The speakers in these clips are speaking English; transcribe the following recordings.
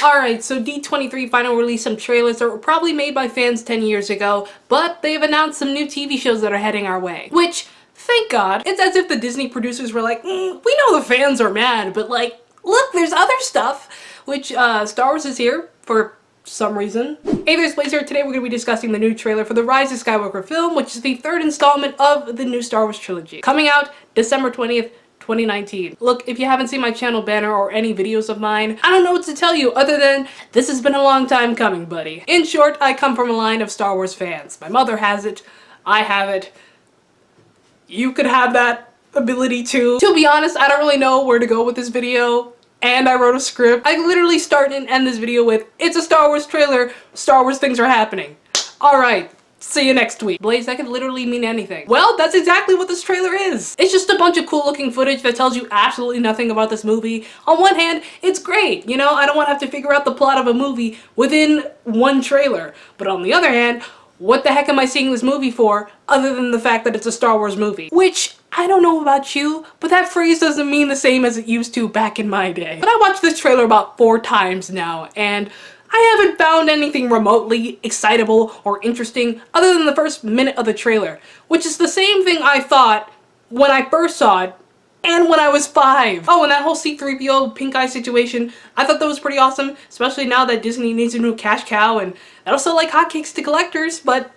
Alright, so D23 finally released some trailers that were probably made by fans 10 years ago, but they've announced some new TV shows that are heading our way. Which, thank God, it's as if the Disney producers were like, we know the fans are mad, but like, look, there's other stuff. Which, Star Wars is here for some reason. Hey there's Blaze here. Today we're going to be discussing the new trailer for the Rise of Skywalker film, which is the third installment of the new Star Wars trilogy. Coming out December 20th, 2019. Look, if you haven't seen my channel banner or any videos of mine, I don't know what to tell you other than this has been a long time coming, buddy. In short, I come from a line of Star Wars fans. My mother has it, I have it, you could have that ability too. To be honest, I don't really know where to go with this video, and I wrote a script. I literally start and end this video with, it's a Star Wars trailer, Star Wars things are happening. Alright. See you next week. Blaze, that could literally mean anything. Well, that's exactly what this trailer is. It's just a bunch of cool looking footage that tells you absolutely nothing about this movie. On one hand, it's great. You know, I don't want to have to figure out the plot of a movie within one trailer. But on the other hand, what the heck am I seeing this movie for other than the fact that it's a Star Wars movie? Which, I don't know about you, but that phrase doesn't mean the same as it used to back in my day. But I watched this trailer about 4 times now, and I haven't found anything remotely excitable or interesting other than the first minute of the trailer, which is the same thing I thought when I first saw it and when I was 5. Oh, and that whole C-3PO pink eye situation, I thought that was pretty awesome, especially now that Disney needs a new cash cow, and that'll sell like hotcakes to collectors, but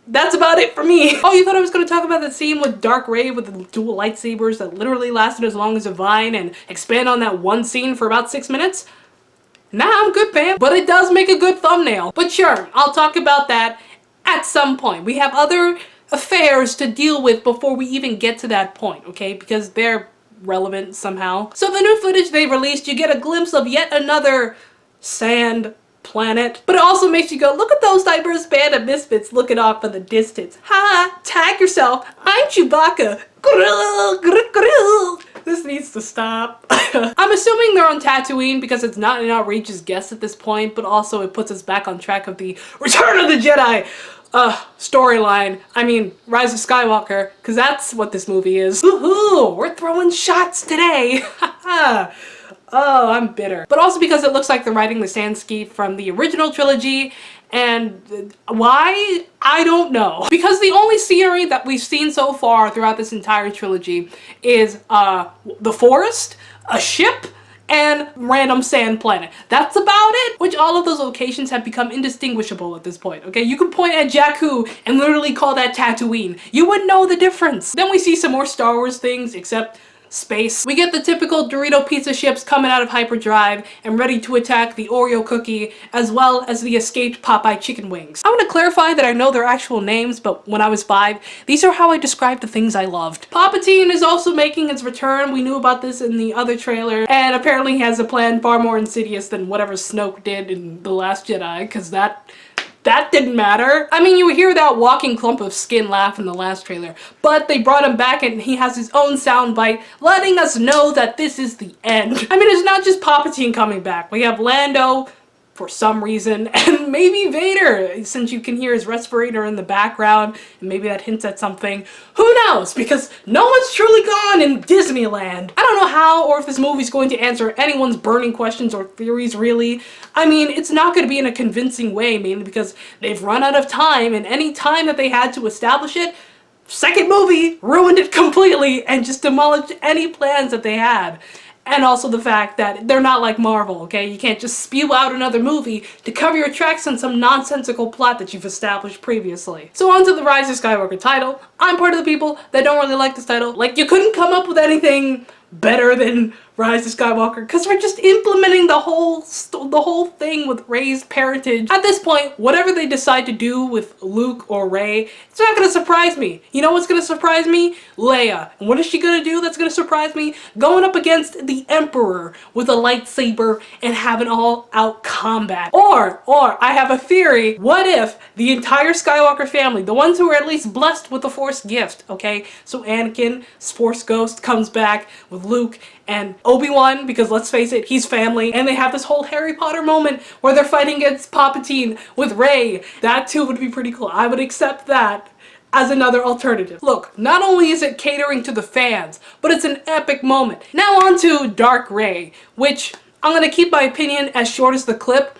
that's about it for me. Oh, you thought I was going to talk about that scene with Dark Rey with the dual lightsabers that literally lasted as long as a vine and expand on that one scene for about 6 minutes? Nah, I'm good, fam. But it does make a good thumbnail. But sure, I'll talk about that at some point. We have other affairs to deal with before we even get to that point, okay? Because they're relevant somehow. So the new footage they released, you get a glimpse of yet another sand planet. But it also makes you go, look at those diverse band of misfits looking off in the distance. Ha! Tag yourself. I'm Chewbacca. This needs to stop. I'm assuming they're on Tatooine because it's not an outrageous guess at this point, but also it puts us back on track of the Return of the Jedi storyline. I mean, Rise of Skywalker, because that's what this movie is. Woohoo! We're throwing shots today! Oh, I'm bitter. But also because it looks like they're riding the Sandskeet from the original trilogy, and why? I don't know. Because the only scenery that we've seen so far throughout this entire trilogy is the forest, a ship, and random sand planet. That's about it, which all of those locations have become indistinguishable at this point, okay? You can point at Jakku and literally call that Tatooine. You wouldn't know the difference. Then we see some more Star Wars things, except space. We get the typical Dorito pizza ships coming out of hyperdrive and ready to attack the Oreo cookie, as well as the escaped Popeye chicken wings. I want to clarify that I know their actual names, but when I was 5, these are how I described the things I loved. Palpatine is also making his return. We knew about this in the other trailer, and apparently he has a plan far more insidious than whatever Snoke did in The Last Jedi, because that didn't matter. I mean, you hear that walking clump of skin laugh in the last trailer, but they brought him back and he has his own soundbite letting us know that this is the end. I mean, it's not just Palpatine coming back. We have Lando, for some reason, and maybe Vader, since you can hear his respirator in the background, and maybe that hints at something. Who knows? Because no one's truly gone in Disneyland. I don't know how or if this movie's going to answer anyone's burning questions or theories, really. I mean, it's not going to be in a convincing way, mainly because they've run out of time, and any time that they had to establish it, second movie ruined it completely and just demolished any plans that they had. And also the fact that they're not like Marvel, okay? You can't just spew out another movie to cover your tracks on some nonsensical plot that you've established previously. So on to the Rise of Skywalker title. I'm part of the people that don't really like this title. Like, you couldn't come up with anything better than Rise of Skywalker, because we're just implementing the whole thing with Rey's parentage. At this point, whatever they decide to do with Luke or Rey, it's not gonna surprise me. You know what's gonna surprise me? Leia. And what is she gonna do that's gonna surprise me? Going up against the Emperor with a lightsaber and having all-out combat. Or I have a theory. What if the entire Skywalker family, the ones who are at least blessed with the Force gift, okay? So Anakin, Force Ghost, comes back with Luke and Obi-Wan, because let's face it, he's family, and they have this whole Harry Potter moment where they're fighting against Palpatine with Rey. That too would be pretty cool. I would accept that as another alternative. Look, not only is it catering to the fans, but it's an epic moment. Now on to Dark Rey, which I'm gonna keep my opinion as short as the clip.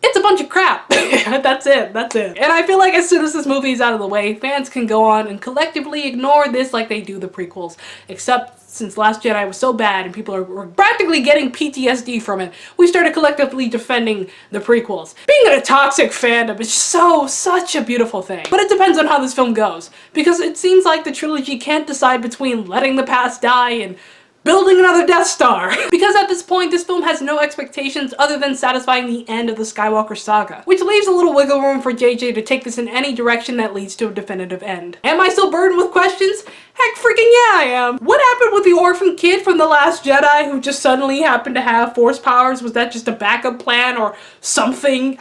It's a bunch of crap. That's it. And I feel like as soon as this movie is out of the way, fans can go on and collectively ignore this like they do the prequels. Except since Last Jedi was so bad and people were practically getting PTSD from it, we started collectively defending the prequels. Being in a toxic fandom is such a beautiful thing. But it depends on how this film goes, because it seems like the trilogy can't decide between letting the past die and building another Death Star. Because at this point, this film has no expectations other than satisfying the end of the Skywalker saga, which leaves a little wiggle room for JJ to take this in any direction that leads to a definitive end. Am I still burdened with questions? Heck freaking yeah, I am. What happened with the orphan kid from The Last Jedi who just suddenly happened to have force powers? Was that just a backup plan or something?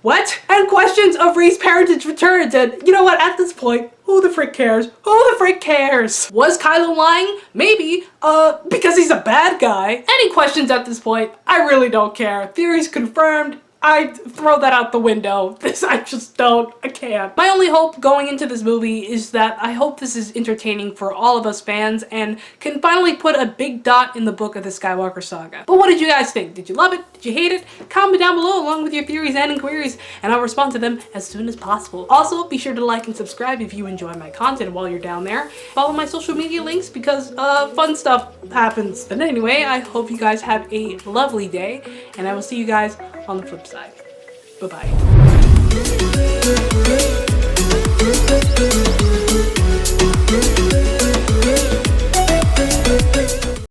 What? And questions of Rey's parentage returns, and you know what, at this point, who the frick cares? Who the frick cares? Was Kylo lying? Maybe, because he's a bad guy. Any questions at this point? I really don't care. Theories confirmed. I throw that out the window. I just don't. I can't. My only hope going into this movie is that I hope this is entertaining for all of us fans and can finally put a big dot in the book of the Skywalker saga. But what did you guys think? Did you love it? Did you hate it? Comment down below along with your theories and inquiries, and I'll respond to them as soon as possible. Also, be sure to like and subscribe if you enjoy my content while you're down there. Follow my social media links because fun stuff happens. But anyway, I hope you guys have a lovely day, and I will see you guys on the flip side. Bye-bye.